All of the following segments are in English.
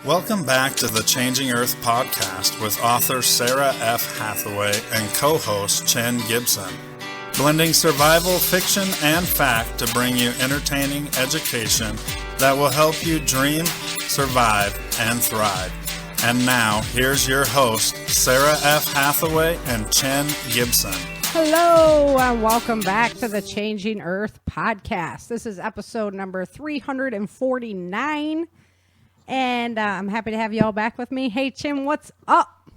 Welcome back to the Changing Earth podcast with author Sarah F. Hathaway and co-host Chen Gibson. Blending survival, fiction, and fact to bring you entertaining education that will help you dream, survive, and thrive. And now, here's your host, Sarah F. Hathaway and Chen Gibson. Hello, and welcome back to the Changing Earth podcast. This is episode number 349. And I'm happy to have you all back with me. Hey, Chin, what's up?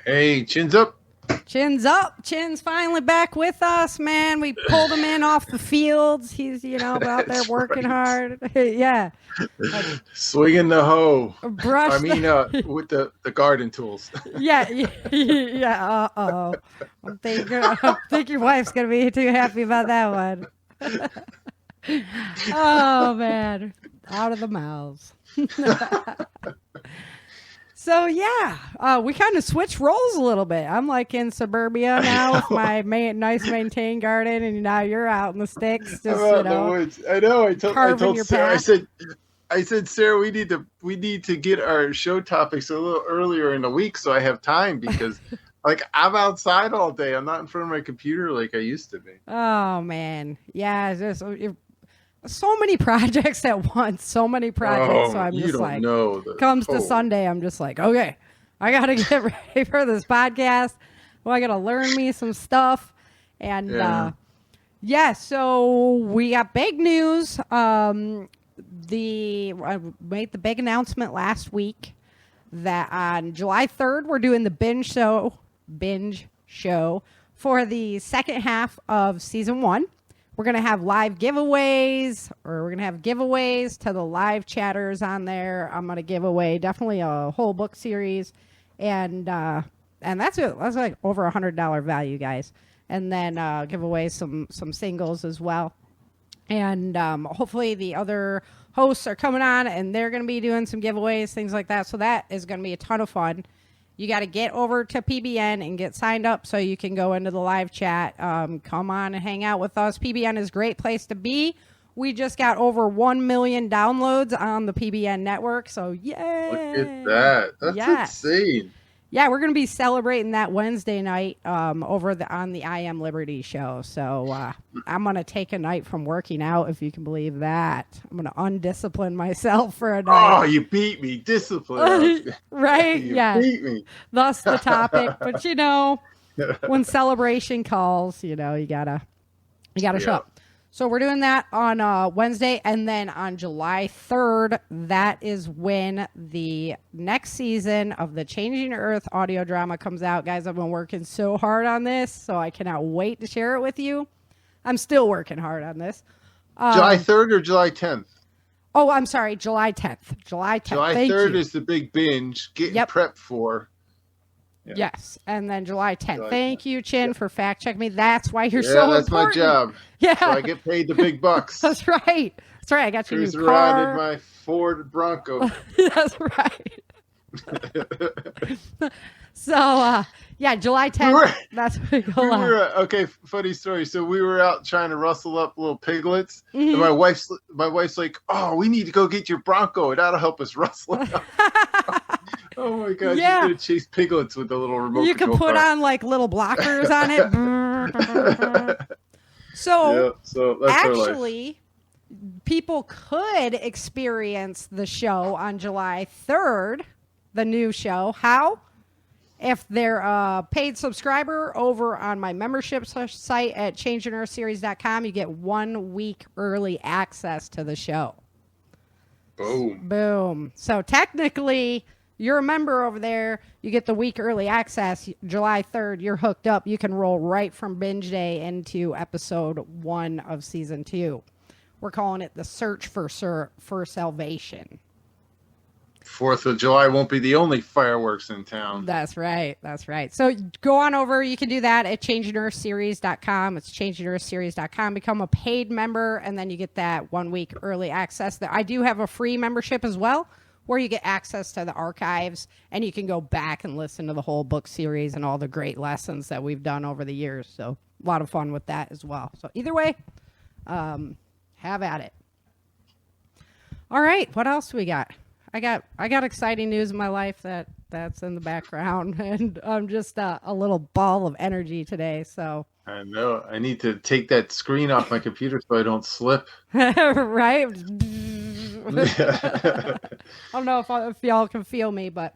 Hey, chin's up. Chin's up. Chin's finally back with us, man. We pulled him in off the fields. He's, out there working hard. Yeah. Swinging the hoe. With the garden tools. Yeah. Uh-oh. I think your wife's going to be too happy about that one. Oh, man. Out of the mouths. So we kind of switched roles a little bit. I'm like in suburbia now with my nice maintained garden, and now you're out in the sticks, just I'm out in the woods. I know. I told Sarah. I said, Sarah, we need to get our show topics a little earlier in the week so I have time because, I'm outside all day. I'm not in front of my computer like I used to be. Oh man, yeah. It's just so many projects at once. So many projects. So I'm just like, comes to Sunday, I'm just like, okay, I got to get ready for this podcast. Well, I got to learn me some stuff. And so we got big news. I made the big announcement last week that on July 3rd, we're doing the binge show for the second half of season 1. We're going to have live giveaways, or we're going to have giveaways to the live chatters on there. I'm going to give away definitely a whole book series. And that's it. That's like over $100 value, guys. And then give away some singles as well. And hopefully the other hosts are coming on and they're going to be doing some giveaways, things like that. So that is going to be a ton of fun. You got to get over to PBN and get signed up so you can go into the live chat. Come on and hang out with us. PBN is a great place to be. We just got over 1 million downloads on the PBN network. So, yay. Look at that. That's insane. Yeah, we're going to be celebrating that Wednesday night on the I Am Liberty show. So I'm going to take a night from working out, if you can believe that. I'm going to undiscipline myself for a night. Oh, you beat me. Discipline. Right? You beat me. Thus the topic. But, when celebration calls, you got to show up. So we're doing that on Wednesday, and then on July 3rd, that is when the next season of the Changing Earth audio drama comes out. Guys, I've been working so hard on this, so I cannot wait to share it with you. I'm still working hard on this. July 3rd or July 10th? Oh, I'm sorry, July 10th. July 10th. July 3rd is the big binge, getting prepped for. Yeah. Yes, and then July 10th. Thank you, Chin, for fact checking me. That's why you're so important. Yeah, that's my job. Yeah, so I get paid the big bucks. That's right. I got your new car. Around in my Ford Bronco. That's right. So, July 10th. That's what we go on. Okay, funny story. So we were out trying to rustle up little piglets, and my wife's like, "Oh, we need to go get your Bronco. That'll help us rustle it up." Oh my God! Yeah. You're gonna chase piglets with the little remote. You can put on like little blockers on it. So that's actually, people could experience the show on July 3rd, the new show. How? If they're a paid subscriber over on my membership site at changingearthseries.com, you get 1 week early access to the show. Boom. So technically, you're a member over there. You get the week early access. July 3rd, you're hooked up. You can roll right from binge day into episode 1 of season 2. We're calling it the Search for Salvation. 4th of July won't be the only fireworks in town. That's right. So go on over. You can do that at changingearthseries.com. It's changingearthseries.com. Become a paid member, and then you get that 1 week early access. I do have a free membership as well, where you get access to the archives, and you can go back and listen to the whole book series and all the great lessons that we've done over the years. So a lot of fun with that as well. So either way, have at it. All right, what else do we got? I got exciting news in my life that's in the background, and I'm just a little ball of energy today. So I know I need to take that screen off my computer so I don't slip. Right? I don't know if y'all can feel me, but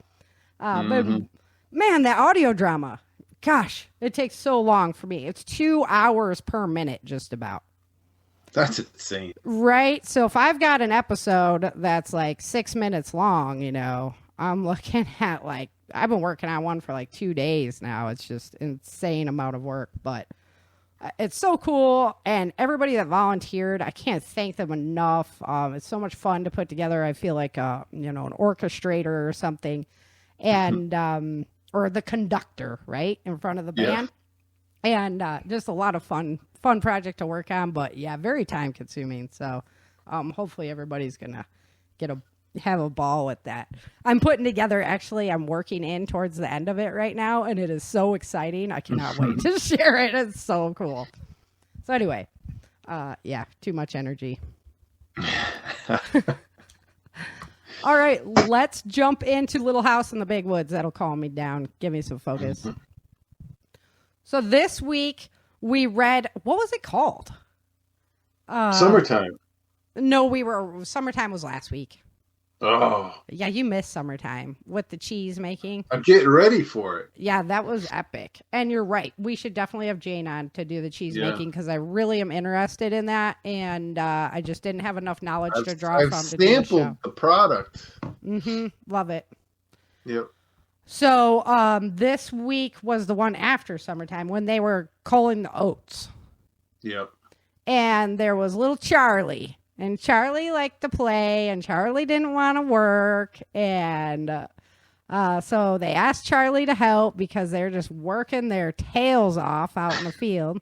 man, that audio drama, gosh, it takes so long for me. It's 2 hours per minute, just about. That's insane. Right? So if I've got an episode that's like 6 minutes long, I'm looking at like, I've been working on one for like 2 days now. It's just insane amount of work, but it's so cool. And everybody that volunteered, I can't thank them enough. It's so much fun to put together. I feel like, an orchestrator or something, and, or the conductor, right, in front of the band. And just a lot of fun project to work on, but yeah, very time consuming. So hopefully everybody's gonna have a ball with that. I'm putting together, actually, I'm working in towards the end of it right now, and it is so exciting. I cannot wait to share it. It's so cool. So anyway, too much energy. All right, let's jump into Little House in the Big Woods. That'll calm me down. Give me some focus. So this week we read, what was it called? Summertime. No, Summertime was last week. Oh. Yeah, you missed Summertime with the cheese making. I'm getting ready for it. Yeah, that was epic. And you're right. We should definitely have Jane on to do the cheese making, because I really am interested in that. And I just didn't have enough knowledge to draw from. I've sampled the product. Love it. Yep. So this week was the one after Summertime when they were culling the oats. Yep. And there was little Charlie. And Charlie liked to play, and Charlie didn't want to work. And so they asked Charlie to help because they're just working their tails off out in the field.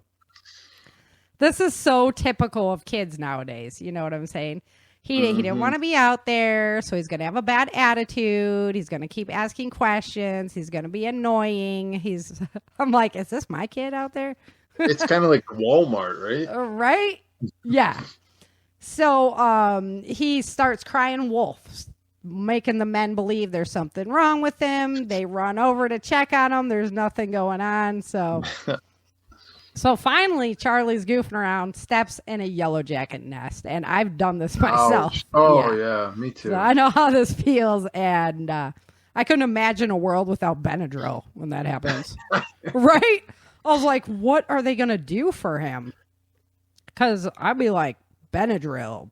This is so typical of kids nowadays. You know what I'm saying? He didn't want to be out there, so he's going to have a bad attitude. He's going to keep asking questions. He's going to be annoying. I'm like, is this my kid out there? It's kind of like Walmart, right? Right? Yeah. So he starts crying wolf, making the men believe there's something wrong with him. They run over to check on him. There's nothing going on. So finally, Charlie's goofing around, steps in a yellow jacket nest. And I've done this myself. Ouch. Oh, yeah, me too. So I know how this feels. And I couldn't imagine a world without Benadryl when that happens. Right? I was like, what are they going to do for him? Because I'd be like, Benadryl.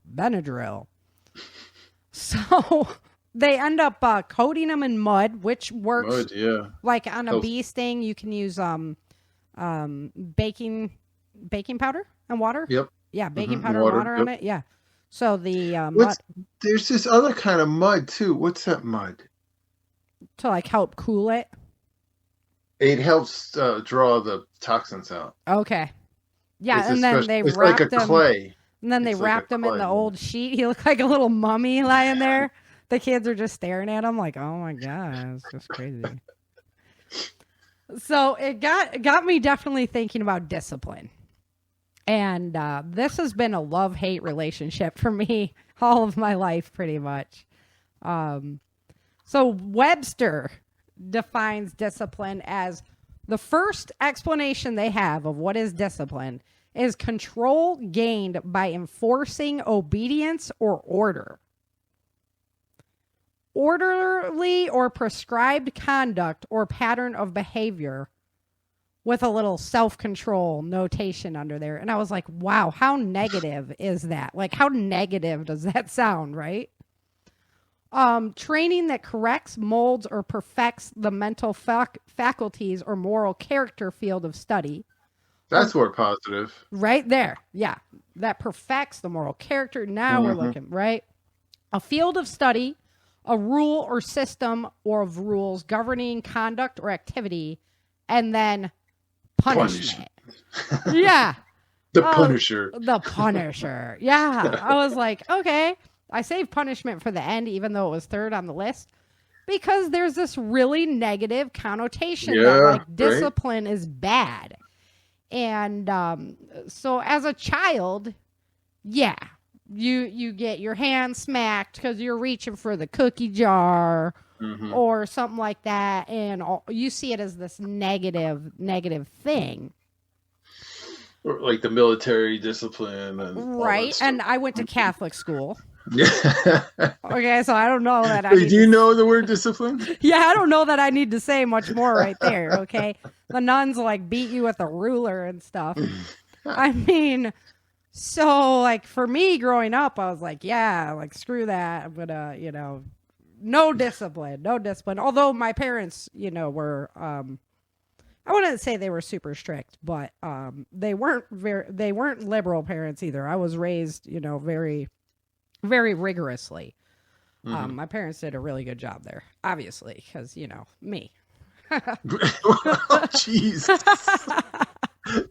So they end up coating him in mud, which works. Mud, yeah. Like on a bee sting, you can use baking powder and water. Yep. Yeah, baking powder and water on it. Yeah. So the mud. There's this other kind of mud too. What's that mud? To like help cool it. It helps draw the toxins out. Okay. Yeah, and then they wrapped like a clay. And then they wrapped him in the old sheet. He looked like a little mummy lying there. The kids are just staring at him like, oh my God, it's just crazy. So it got me definitely thinking about discipline. And this has been a love-hate relationship for me all of my life, pretty much. So Webster defines discipline as the first explanation they have of what is discipline is control gained by enforcing obedience or order. Orderly or prescribed conduct or pattern of behavior with a little self-control notation under there. And I was like, wow, how negative is that? Like, how negative does that sound, right? Training that corrects, molds, or perfects the mental faculties or moral character field of study. That's more positive. Right there. Yeah. That perfects the moral character. Now we're looking, right? A field of study, a rule or system or of rules governing conduct or activity, and then punishment. Yeah. The Punisher. The Punisher. Yeah. I was like, okay. I saved punishment for the end, even though it was third on the list, because there's this really negative connotation that like discipline is bad. And so as a child, yeah, you get your hand smacked because you're reaching for the cookie jar or something like that, and you see it as this negative thing. Or like the military discipline. And right, and I went to Catholic school. Yeah. Okay, so I don't know that I Do you know the word discipline? Yeah, I don't know that I need to say much more right there, okay? The nuns like beat you with a ruler and stuff. I mean, so like for me growing up, I was like, yeah, like screw that. I'm gonna, no discipline. Although my parents, were I wouldn't say they were super strict, but they weren't liberal parents either. I was raised, very very rigorously. My parents did a really good job there, obviously, because, me. Oh, jeez.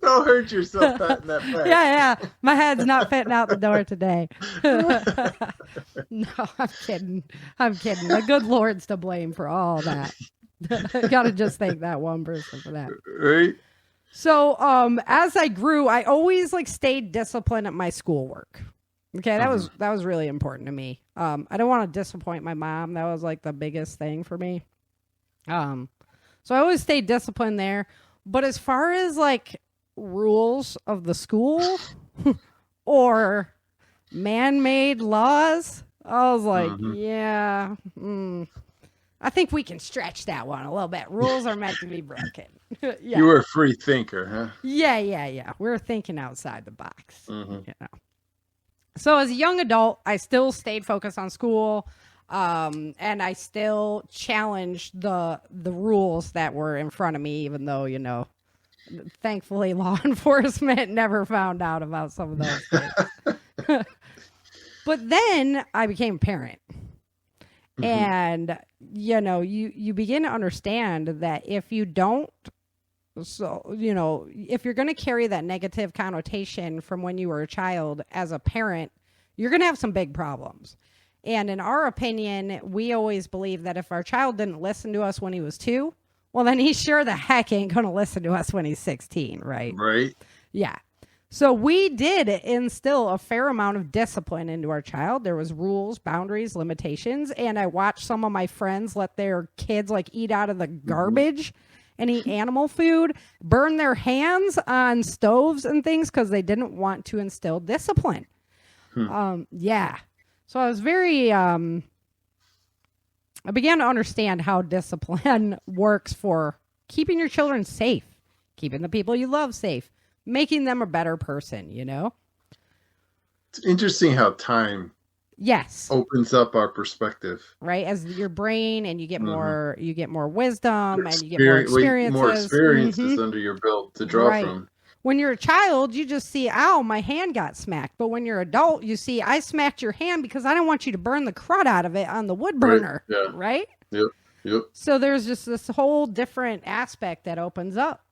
Don't hurt yourself patting that back. Yeah. My head's not fitting out the door today. No, I'm kidding. The good Lord's to blame for all that. Gotta just thank that one person for that. Right. So, as I grew, I always stayed disciplined at my schoolwork. Okay, that was really important to me. I don't want to disappoint my mom. That was the biggest thing for me. So I always stayed disciplined there. But as far as rules of the school or man-made laws, I was like, yeah, I think we can stretch that one a little bit. Rules are meant to be broken. Yeah. You were a free thinker, huh? Yeah. We're thinking outside the box. So as a young adult, I still stayed focused on school, and I still challenged the rules that were in front of me, even though, thankfully law enforcement never found out about some of those things. But then I became a parent. And, you begin to understand that if you don't, if you're going to carry that negative connotation from when you were a child as a parent, you're going to have some big problems. And in our opinion, we always believe that if our child didn't listen to us when he was 2, well, then he sure the heck ain't going to listen to us when he's 16, right? Right. Yeah. So we did instill a fair amount of discipline into our child. There was rules, boundaries, limitations. And I watched some of my friends let their kids eat out of the garbage and eat animal food, burn their hands on stoves and things because they didn't want to instill discipline. Yeah. So I was very, I began to understand how discipline works for keeping your children safe, keeping the people you love safe, making them a better person, It's interesting how time opens up our perspective, right? As your brain, and you get more wisdom, and you get more experiences. More experiences under your belt to draw from. When you're a child, you just see, ow, my hand got smacked. But when you're an adult, you see, I smacked your hand because I don't want you to burn the crud out of it on the wood burner, right? Yep. So there's just this whole different aspect that opens up.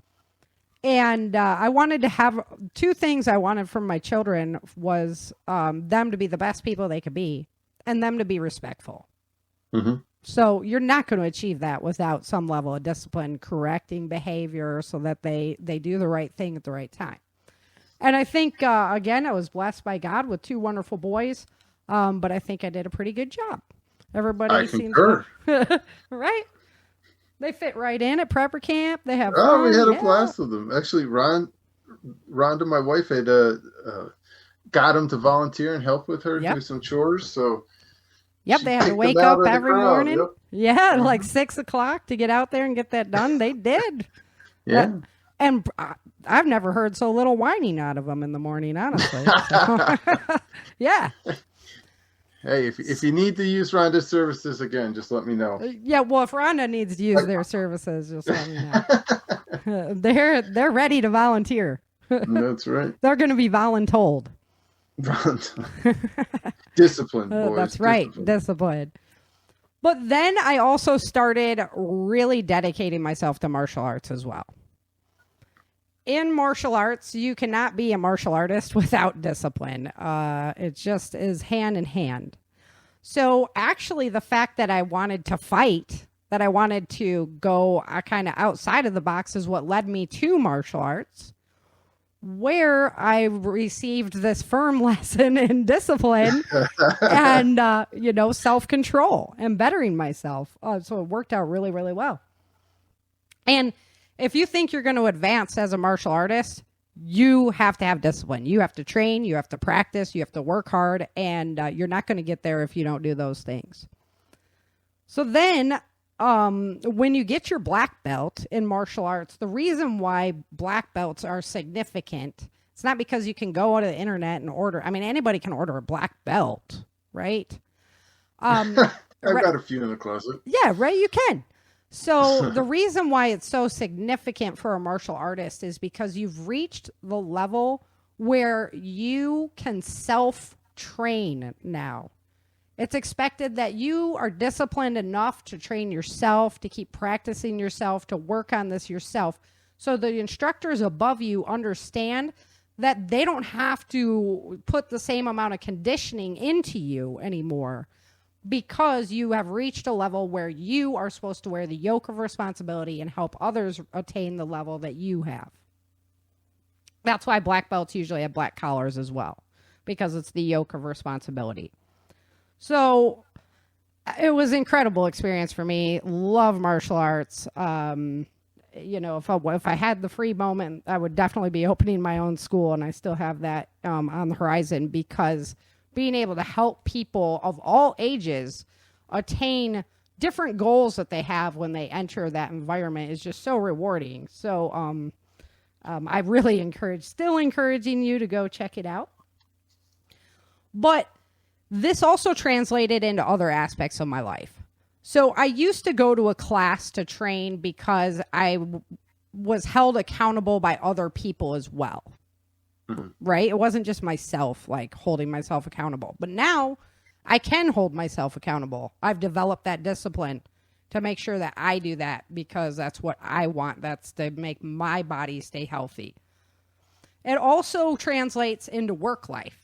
And I wanted to have 2 things I wanted from my children was them to be the best people they could be and them to be respectful. So you're not going to achieve that without some level of discipline, correcting behavior so that they do the right thing at the right time. And I think, again, I was blessed by God with 2 wonderful boys, but I think I did a pretty good job. Everybody seems right? They fit right in at prepper camp. They have fun. We had a blast with them. Actually, Rhonda, my wife, had got them to volunteer and help with her do some chores. So, they had to wake up every morning. Yep. Yeah, 6:00 to get out there and get that done. They did. Yeah. And I've never heard so little whining out of them in the morning, honestly. Yeah. Hey, if you need to use Rhonda's services again, just let me know. Yeah, well, if Rhonda needs to use their services, just let me know. They're ready to volunteer. That's right. They're going to be voluntold. Discipline, boys. That's right, discipline. But then I also started really dedicating myself to martial arts as well. In martial arts, you cannot be a martial artist without discipline. It just is hand in hand. So actually, the fact that I wanted to fight, that I wanted to go kind of outside of the box is what led me to martial arts. where I received this firm lesson in discipline and, self-control and bettering myself. So it worked out really, really well. And if you think you're going to advance as a martial artist, you have to have discipline. You have to train, you have to practice, you have to work hard, and you're not going to get there if you don't do those things. So then when you get your black belt in martial arts, the reason why black belts are significant, it's not because you can go onto the internet and order. I mean, anybody can order a black belt, right? I've got a few in the closet. Yeah, right, you can. So the reason why it's so significant for a martial artist is because you've reached the level where you can self-train now. It's expected that you are disciplined enough to train yourself, to keep practicing yourself, to work on this yourself. So the instructors above you understand that they don't have to put the same amount of conditioning into you anymore because you have reached a level where you are supposed to wear the yoke of responsibility and help others attain the level that you have. That's why black belts usually have black collars as well, because it's the yoke of responsibility. So it was an incredible experience for me. Love martial arts. If I had the free moment, I would definitely be opening my own school, and I still have that on the horizon, because being able to help people of all ages attain different goals that they have when they enter that environment is just so rewarding. So I really still encouraging you to go check it out. But this also translated into other aspects of my life. So I used to go to a class to train because I was held accountable by other people as well. Mm-hmm. Right? It wasn't just myself, like holding myself accountable. But now I can hold myself accountable. I've developed that discipline to make sure that I do that because that's what I want. That's to make my body stay healthy. It also translates into work life.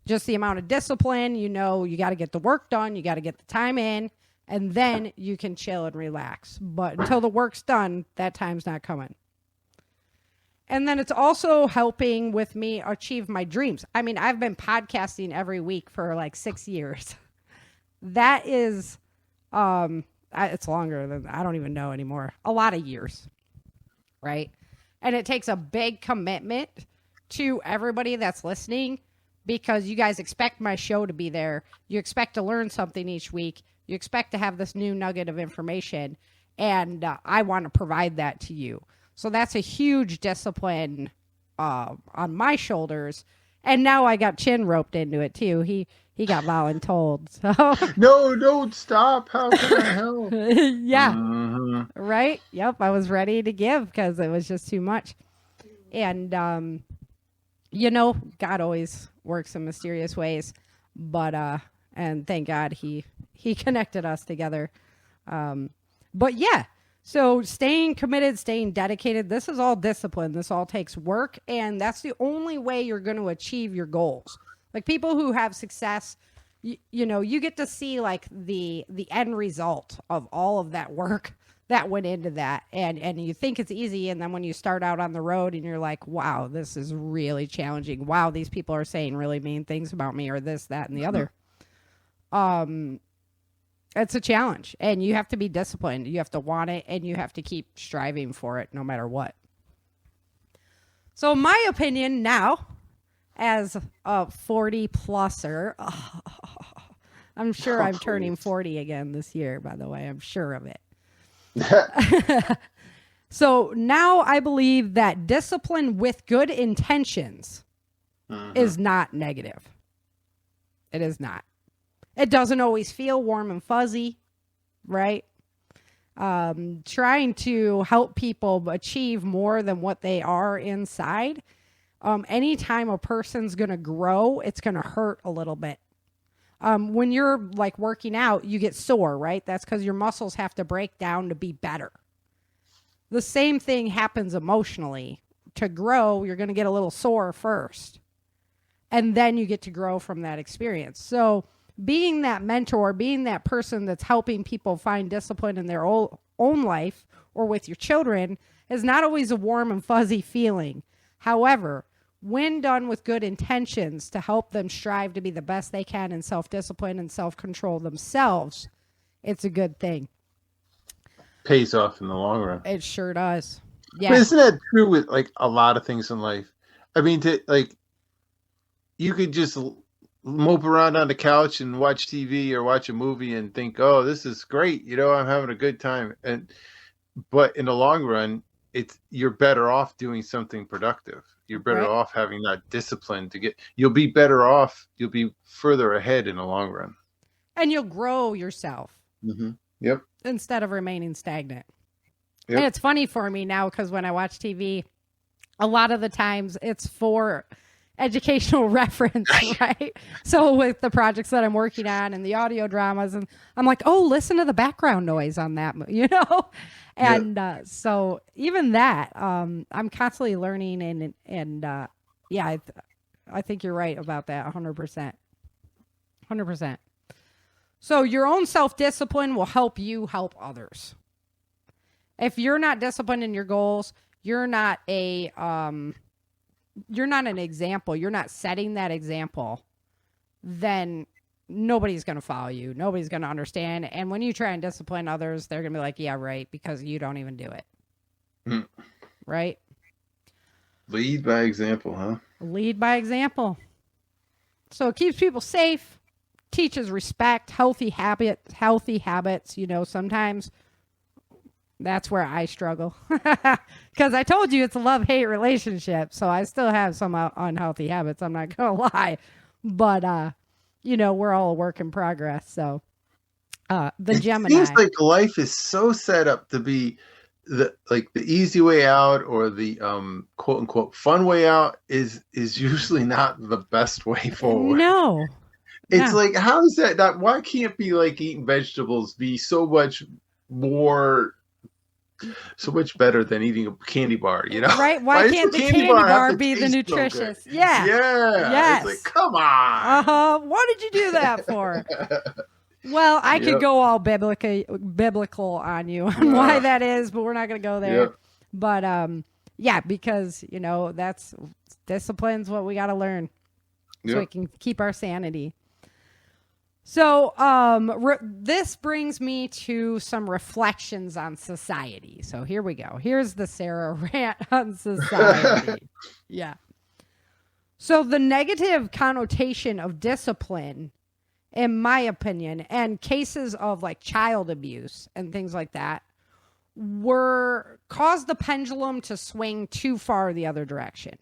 Just the amount of discipline, you got to get the work done, you got to get the time in, and then you can chill and relax. But until the work's done, that time's not coming. And then it's also helping with me achieve my dreams. I mean, I've been podcasting every week for like 6 years. That is, it's longer than, I don't even know anymore. A lot of years, right? And it takes a big commitment to everybody that's listening, because you guys expect my show to be there. You expect to learn something each week. You expect to have this new nugget of information, and I want to provide that to you. So that's a huge discipline on my shoulders. And now I got Chin roped into it too. He got voluntold. So no, don't stop. How can I help? Yeah. Mm-hmm. Right? Yep. I was ready to give because it was just too much. And, God always works in mysterious ways. But, and thank God he connected us together. But yeah. So staying committed, staying dedicated, this is all discipline. This all takes work, and that's the only way you're going to achieve your goals. Like people who have success, you get to see like the end result of all of that work that went into that, and you think it's easy, and then when you start out on the road and you're like, wow, this is really challenging. Wow, these people are saying really mean things about me, or this, that, and the other. It's a challenge, and you have to be disciplined. You have to want it, and you have to keep striving for it no matter what. So my opinion now, as a 40-pluser, I'm sure I'm turning 40 again this year, by the way. I'm sure of it. So now I believe that discipline with good intentions is not negative. It is not. It doesn't always feel warm and fuzzy, right? Trying to help people achieve more than what they are inside. Anytime a person's going to grow, it's going to hurt a little bit. When you're like working out, you get sore, right? That's because your muscles have to break down to be better. The same thing happens emotionally. To grow, you're going to get a little sore first, and then you get to grow from that experience. So being that mentor, being that person that's helping people find discipline in their own life or with your children is not always a warm and fuzzy feeling. However, when done with good intentions to help them strive to be the best they can in self-discipline and self-control themselves, it's a good thing. Pays off in the long run. It sure does. Yeah. But isn't that true with like a lot of things in life? I mean, you could just mope around on the couch and watch TV or watch a movie and think, oh, this is great. I'm having a good time. But in the long run, you're better off doing something productive. You're better off having that discipline you'll be better off. You'll be further ahead in the long run. And you'll grow yourself. Mm-hmm. Yep. Instead of remaining stagnant. Yep. And it's funny for me now because when I watch TV, a lot of the times it's for educational reference, right? So with the projects that I'm working on and the audio dramas, and I'm like, oh, listen to the background noise on that, And so even that, I'm constantly learning and I think you're right about that 100%. 100%. So your own self-discipline will help you help others. If you're not disciplined in your goals, you're not an example. You're not setting that example. Then nobody's going to follow you. Nobody's going to understand. And when you try and discipline others, they're going to be like, yeah, right, because you don't even do it. Right? Lead by example, huh? Lead by example. So it keeps people safe, teaches respect, healthy habits. Sometimes that's where I struggle. Because I told you it's a love-hate relationship. So I still have some unhealthy habits. I'm not going to lie. But, we're all a work in progress. So the Gemini. It seems like life is so set up to be the easy way out or the quote unquote fun way out is usually not the best way forward. No. It's like, how is that? Why can't be like eating vegetables be so much better than eating a candy bar, Right? Why can't the candy bar be the nutritious? So yeah. Yes. It's like, come on. What did you do that for? Well, I could go all biblical on you on why that is, but we're not going to go there. Yep. But because that's discipline's what we got to learn, so we can keep our sanity. So this brings me to some reflections on society. So here we go. Here's the Sarah rant on society. Yeah. So the negative connotation of discipline, in my opinion, and cases of like child abuse and things like that caused the pendulum to swing too far the other direction.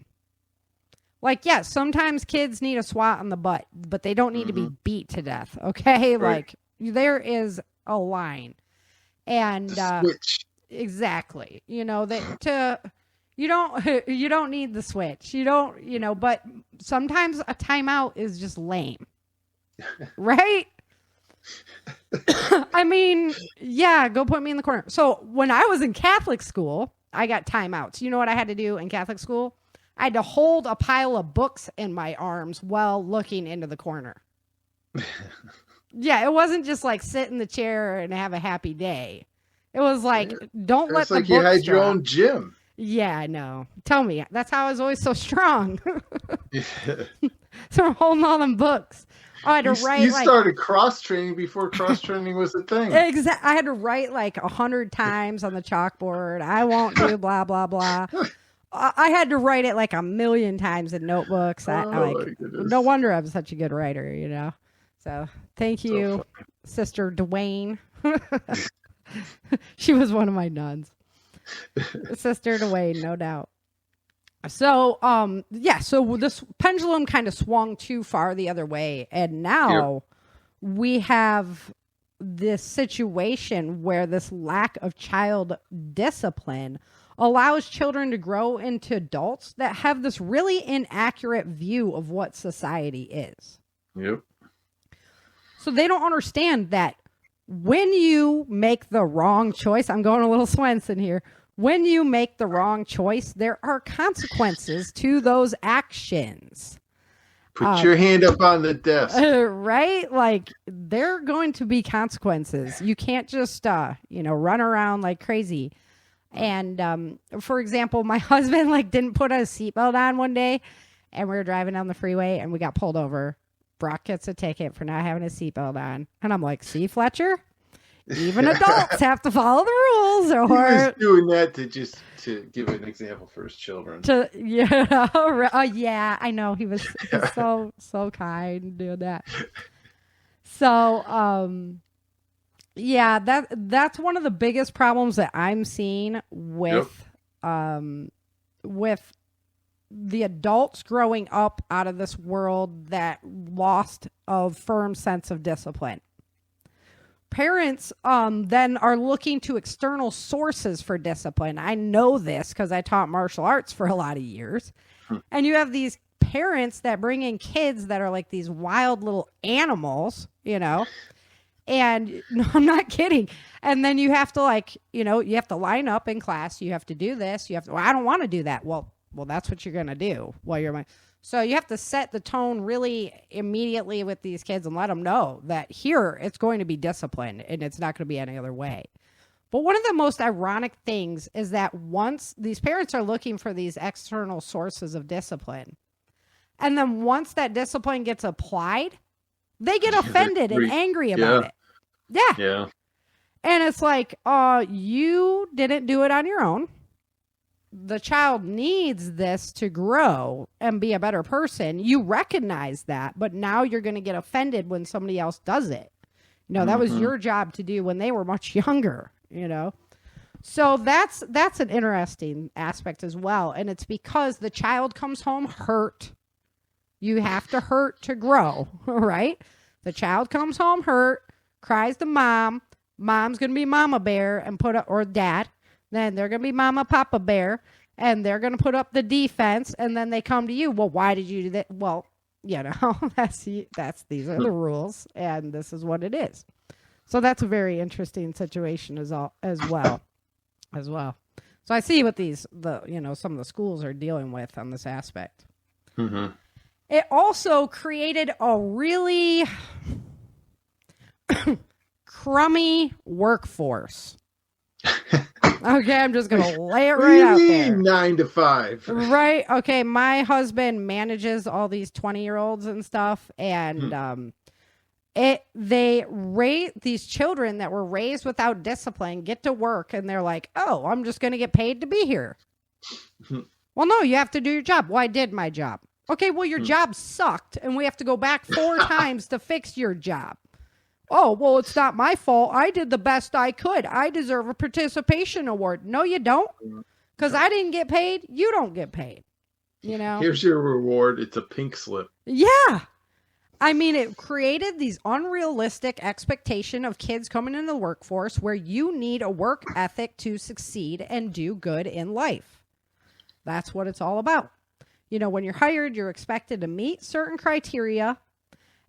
Like, yes, sometimes kids need a swat on the butt, but they don't need to be beat to death. Okay. Right. Like there is a line and, switch. Exactly. You don't need the switch. You don't, but sometimes a timeout is just lame. Right? I mean, go put me in the corner. So when I was in Catholic school, I got timeouts. You know what I had to do in Catholic school? I had to hold a pile of books in my arms while looking into the corner. Yeah, it wasn't just like sit in the chair and have a happy day. It was like, don't let the books you had your drop. own gym. Yeah, I know. Tell me. That's how I was always so strong. So I'm holding all them books. I had to write. You started cross training before cross training was a thing. Exactly. I had to write like 100 times on the chalkboard. I won't do blah blah blah. I had to write it like 1,000,000 times in notebooks. No wonder I'm such a good writer. So thank you, Sister Dwayne. She was one of my nuns. Sister Dwayne, no doubt. So, so this pendulum kind of swung too far the other way. And now we have this situation where this lack of child discipline allows children to grow into adults that have this really inaccurate view of what society is. Yep. So they don't understand that when you make the wrong choice, I'm going a little Swenson here. When you make the wrong choice, there are consequences to those actions. Put your hand up on the desk. Right? Like, there are going to be consequences. You can't just, run around like crazy. And, for example, my husband, didn't put a seatbelt on one day. and we were driving down the freeway and we got pulled over. Brock gets a ticket for not having a seatbelt on. And I'm like, see, Fletcher? Even adults have to follow the rules. Or he was doing that to give an example for his children. Yeah, I know. He was so kind doing that. So, yeah, that's one of the biggest problems that I'm seeing with the adults growing up out of this world that lost a firm sense of discipline. Parents then are looking to external sources for discipline. I know this because I taught martial arts for a lot of years. And you have these parents that bring in kids that are like these wild little animals, you know. And no, I'm not kidding. And then you have to you have to line up in class. You have to do this. I don't want to do that. Well, that's what you're going to do while you're So you have to set the tone really immediately with these kids and let them know that here it's going to be discipline and it's not going to be any other way. But one of the most ironic things is that once these parents are looking for these external sources of discipline, and then once that discipline gets applied, they get offended and angry about it. Yeah. Yeah. And it's like, you didn't do it on your own. The child needs this to grow and be a better person. You recognize that, but now you're going to get offended when somebody else does it. You know, that was your job to do when they were much younger, you know? So that's an interesting aspect as well. And it's because the child comes home hurt. You have to hurt to grow, right? The child comes home hurt, cries to mom. Mom's going to be mama bear and or dad. Then they're going to be mama, papa bear, and they're going to put up the defense, and then they come to you. Well, why did you do that? Well, you know, these are the rules, and this is what it is. So that's a very interesting situation as well. So I see what some of the schools are dealing with on this aspect. Mm-hmm. It also created a really crummy workforce. Okay, I'm just going to lay it right out there. 9 to 5. Right. Okay, my husband manages all these 20-year-olds and stuff, and these children that were raised without discipline get to work, and they're like, oh, I'm just going to get paid to be here. Well, no, you have to do your job. Well, I did my job. Okay, well, your job sucked, and we have to go back 4 times to fix your job. Oh, well, it's not my fault. I did the best I could. I deserve a participation award. No, you don't. Because I didn't get paid. You don't get paid. You know? Here's your reward. It's a pink slip. Yeah. I mean, it created these unrealistic expectation of kids coming into the workforce where you need a work ethic to succeed and do good in life. That's what it's all about. You know, when you're hired, you're expected to meet certain criteria.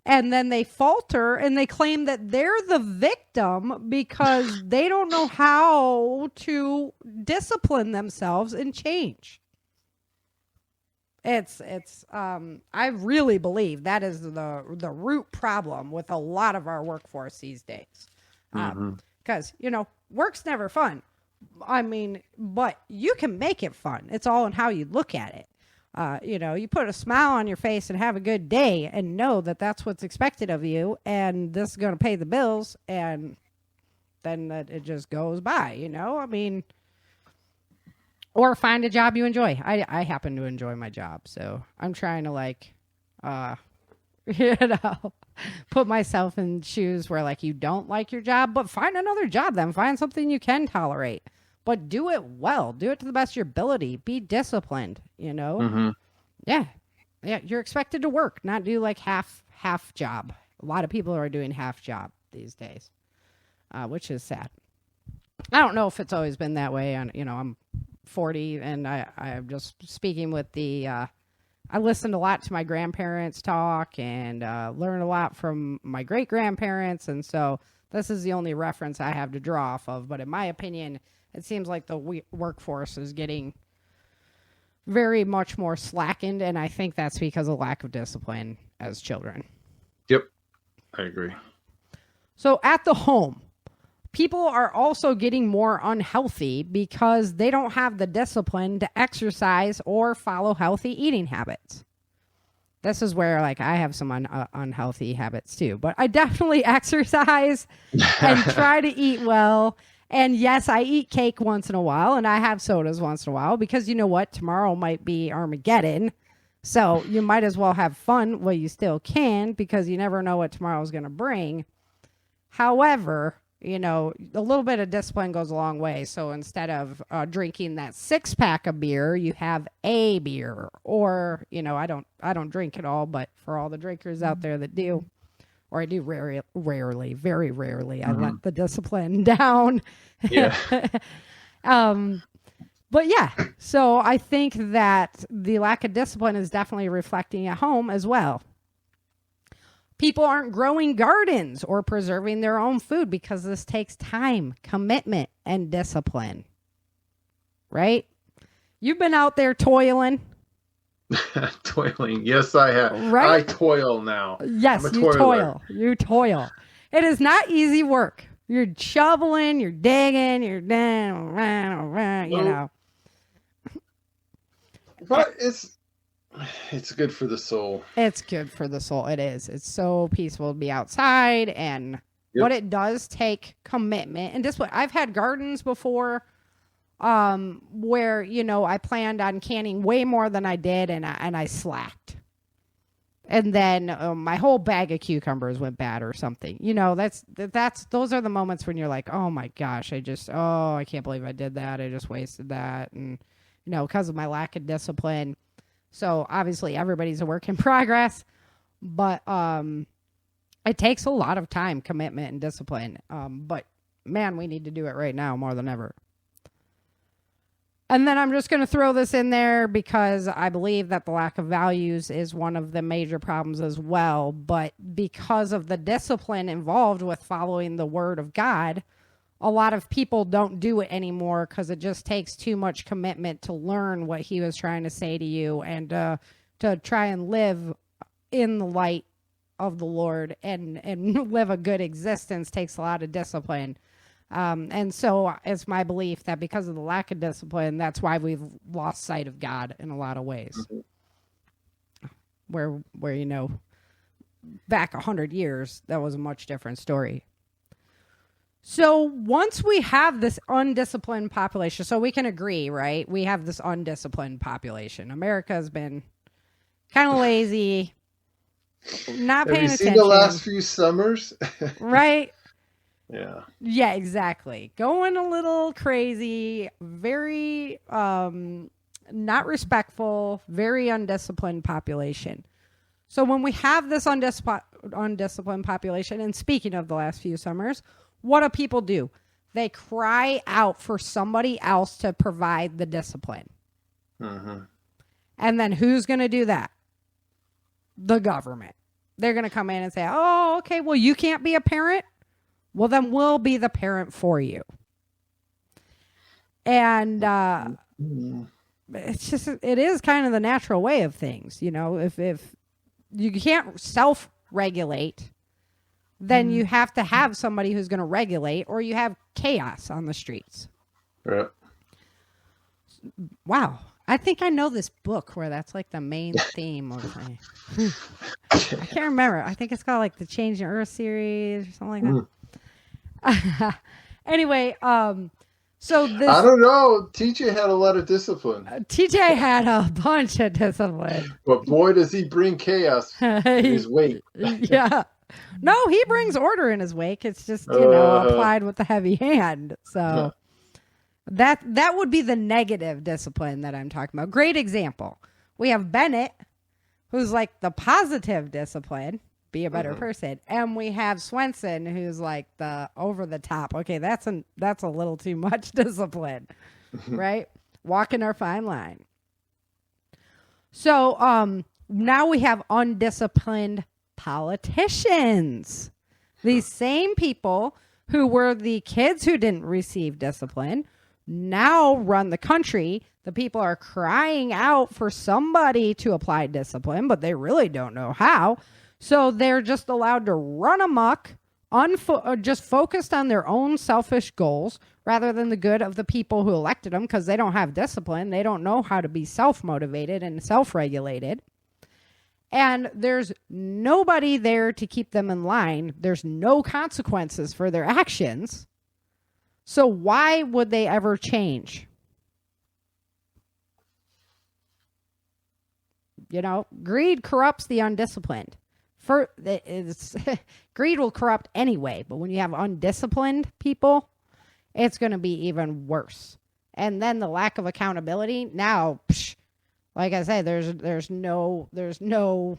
And then they falter and they claim that they're the victim because they don't know how to discipline themselves and change. I really believe that is the root problem with a lot of our workforce these days. Because, work's never fun. I mean, but you can make it fun. It's all in how you look at it. You put a smile on your face and have a good day and know that that's what's expected of you. And this is going to pay the bills. And then it just goes by, I mean, or find a job you enjoy. I happen to enjoy my job. So I'm trying to put myself in shoes where you don't like your job, but find another job then. Find something you can tolerate. But do it well. Do it to the best of your ability. Be disciplined, Mm-hmm. Yeah. Yeah, you're expected to work, not do half job. A lot of people are doing half job these days, which is sad. I don't know if it's always been that way. And, I'm 40 and I'm just speaking with I listened a lot to my grandparents talk and learned a lot from my great-grandparents. And so this is the only reference I have to draw off of. But in my opinion, it seems like the workforce is getting very much more slackened, and I think that's because of lack of discipline as children. Yep, I agree. So at the home, people are also getting more unhealthy because they don't have the discipline to exercise or follow healthy eating habits. this is where like I have some unhealthy habits too, but I definitely exercise and try to eat well. And yes, I eat cake once in a while, and I have sodas once in a while, because you know what? Tomorrow might be Armageddon. So you might as well have fun while you still can, because you never know what tomorrow's going to bring. However, you know, a little bit of discipline goes a long way. So instead of drinking that 6-pack of beer, you have a beer. Or, you know, I don't drink at all, but for all the drinkers out there that do, or I do rarely, very rarely, I let the discipline down. Yeah. But yeah, so I think that the lack of discipline is definitely reflecting at home as well. People aren't growing gardens or preserving their own food because this takes time, commitment, and discipline. Right? You've been out there toiling. Toiling. Yes, I have. Right? I toil now. Yes, you toil. You toil. It is not easy work. You're shoveling, you're digging, you're you know. But it's good for the soul. It's good for the soul. It is. It's so peaceful to be outside, and but it does take commitment and discipline. I've had gardens before where, you know, I planned on canning way more than I did, and I slacked. And then my whole bag of cucumbers went bad or something. You know, those are the moments when you're like, oh my gosh, I can't believe I did that. I just wasted that. And, you know, because of my lack of discipline. So obviously everybody's a work in progress, but it takes a lot of time, commitment, and discipline. But man, we need to do it right now more than ever. And then I'm just going to throw this in there because I believe that the lack of values is one of the major problems as well. But because of the discipline involved with following the word of God, a lot of people don't do it anymore because it just takes too much commitment to learn what he was trying to say to you, and to try and live in the light of the Lord and live a good existence takes a lot of discipline. And so it's my belief that because of the lack of discipline, that's why we've lost sight of God in a lot of ways. Where you know, back 100 years, that was a much different story. So once we have this undisciplined population, so we can agree, right? We have this undisciplined population. America has been kind of lazy, not paying attention. Have you seen the last few summers? Right? Yeah, exactly. Going a little crazy, very not respectful, very undisciplined population. So when we have this undisciplined population, and speaking of the last few summers, what do people do? They cry out for somebody else to provide the discipline. And then who's going to do that? The government. They're going to come in and say, oh, okay, well, you can't be a parent. Well, then we'll be the parent for you. And it is kind of the natural way of things. You know, if you can't self-regulate, then you have to have somebody who's going to regulate, or you have chaos on the streets. Right. Wow. I think I know this book where that's like the main theme of it. I can't remember. I think it's called like the Changing Earth series or something like that. Anyway, so this, I don't know. TJ had a lot of discipline. TJ had a bunch of discipline. But boy, does he bring chaos in his wake. Yeah. No, he brings order in his wake. It's just, you know, applied with a heavy hand. So that would be the negative discipline that I'm talking about. Great example. We have Bennett, who's like the positive discipline. Be a better person. And we have Swenson, who's like the over the top. Okay, that's a little too much discipline, right? Walking our fine line. So now we have undisciplined politicians. These same people who were the kids who didn't receive discipline now run the country. The people are crying out for somebody to apply discipline, but they really don't know how. So they're just allowed to run amok, just focused on their own selfish goals rather than the good of the people who elected them, because they don't have discipline. They don't know how to be self-motivated and self-regulated. And there's nobody there to keep them in line. There's no consequences for their actions. So why would they ever change? You know, greed corrupts the undisciplined. Greed will corrupt anyway, but when you have undisciplined people, it's going to be even worse. And then the lack of accountability. Now, like I said, there's no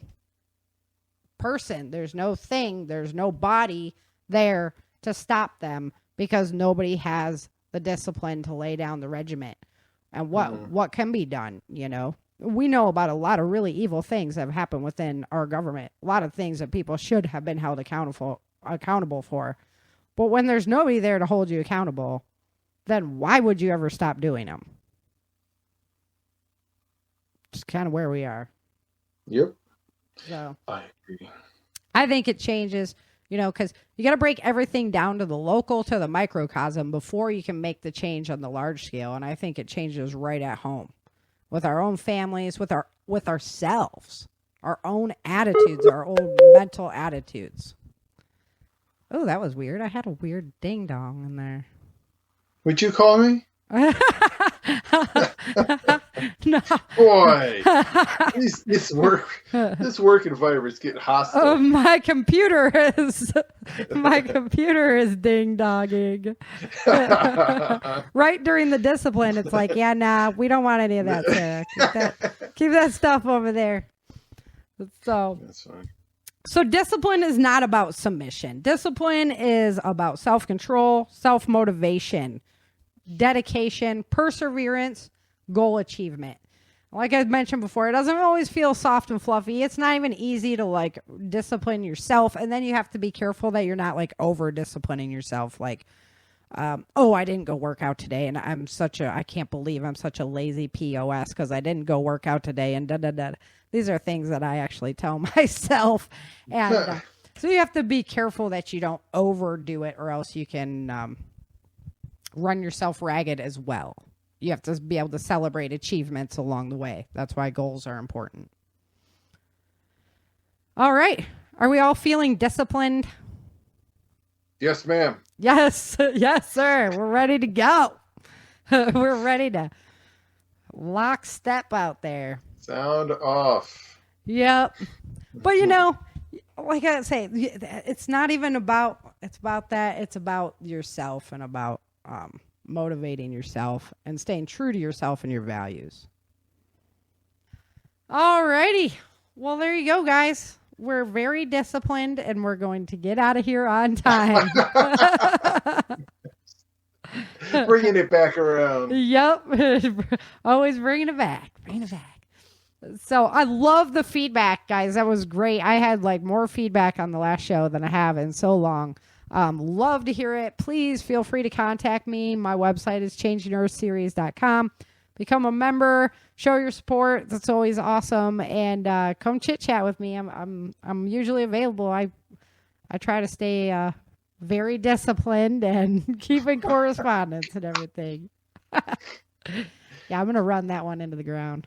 person, there's no thing, there's no body there to stop them because nobody has the discipline to lay down the regiment. And what can be done, you know? We know about a lot of really evil things that have happened within our government. A lot of things that people should have been held accountable for. But when there's nobody there to hold you accountable, then why would you ever stop doing them? Just kind of where we are. Yep. So I agree. I think it changes, you know, because you got to break everything down to the local, to the microcosm before you can make the change on the large scale. And I think it changes right at home with our own families, with ourselves, our own attitudes, our own mental attitudes. Oh, that was weird. I had a weird ding dong in there. Would you call me? No. Boy, this work environment's getting hostile. My computer is ding dogging. Right during the discipline, it's like, yeah, nah, we don't want any of that, Sarah. Keep that stuff over there. So that's fine. So discipline is not about submission. Discipline is about self-control, self-motivation, dedication, perseverance, goal achievement. Like I mentioned before, it doesn't always feel soft and fluffy. It's not even easy to like discipline yourself. And then you have to be careful that you're not like over disciplining yourself. Like, I didn't go work out today. And I can't believe I'm such a lazy POS because I didn't go work out today. And These are things that I actually tell myself. And so you have to be careful that you don't overdo it or else you can run yourself ragged as well. You have to be able to celebrate achievements along the way. That's why goals are important. All right. Are we all feeling disciplined? Yes, ma'am. Yes. Yes, sir. We're ready to go. We're ready to lock step out there. Sound off. Yep. But, you know, like I say, it's not even about, it's about that. It's about yourself and about motivating yourself and staying true to yourself and your values. All righty. Well, there you go, guys. We're very disciplined and we're going to get out of here on time. Bringing it back around. Yep. Always bringing it back. Bringing it back. So I love the feedback, guys. That was great. I had like more feedback on the last show than I have in so long. Love to hear it. Please feel free to contact me. My website is changingearthseries.com. Become a member, show your support. That's always awesome. And come chit chat with me. I'm usually available. I try to stay very disciplined and keep in correspondence and everything. Yeah, I'm gonna run that one into the ground.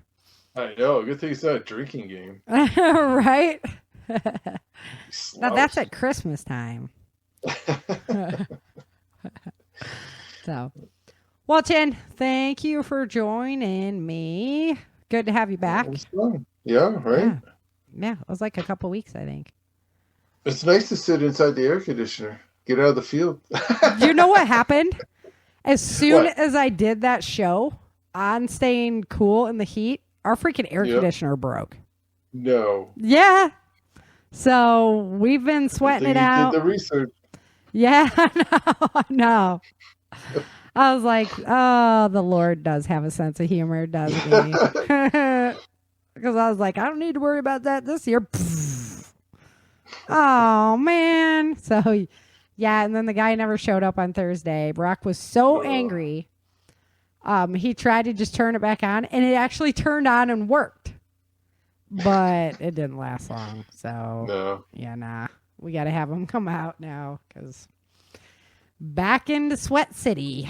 I know. Good thing it's not a drinking game. Right? Now that's at Christmas time. So, well, Chin, thank you for joining me. Good to have you back. It was fun. Yeah, right? Yeah, it was like a couple weeks, I think. It's nice to sit inside the air conditioner. Get out of the field. You know what happened? As soon as I did that show on staying cool in the heat, our freaking air conditioner broke. No. Yeah. So we've been sweating it out. Did the research. Yeah, I know. I was like, oh, the Lord does have a sense of humor, doesn't he? Because I was like, I don't need to worry about that this year. Oh, man. So, yeah, and then the guy never showed up on Thursday. Brock was so angry. He tried to just turn it back on, and it actually turned on and worked. But it didn't last long. So, yeah, nah. We got to have him come out now because back into Sweat City.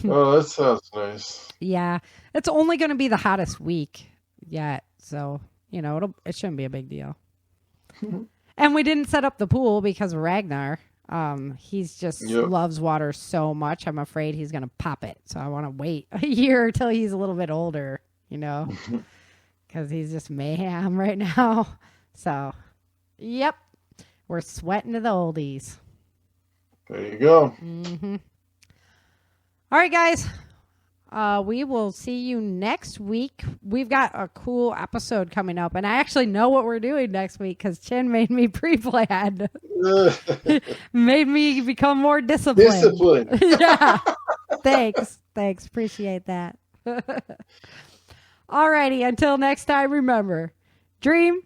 Oh, that sounds nice. Yeah. It's only going to be the hottest week yet. So it shouldn't be a big deal. And we didn't set up the pool because of Ragnar. He's just loves water so much. I'm afraid he's going to pop it. So I want to wait a year till he's a little bit older, because he's just mayhem right now. So, yep, we're sweating to the oldies. There you go. Mm-hmm. All right, guys. We will see you next week. We've got a cool episode coming up, and I actually know what we're doing next week because Chin made me pre-plan. Made me become more disciplined. Yeah. Thanks. Appreciate that. All righty. Until next time, remember, dream,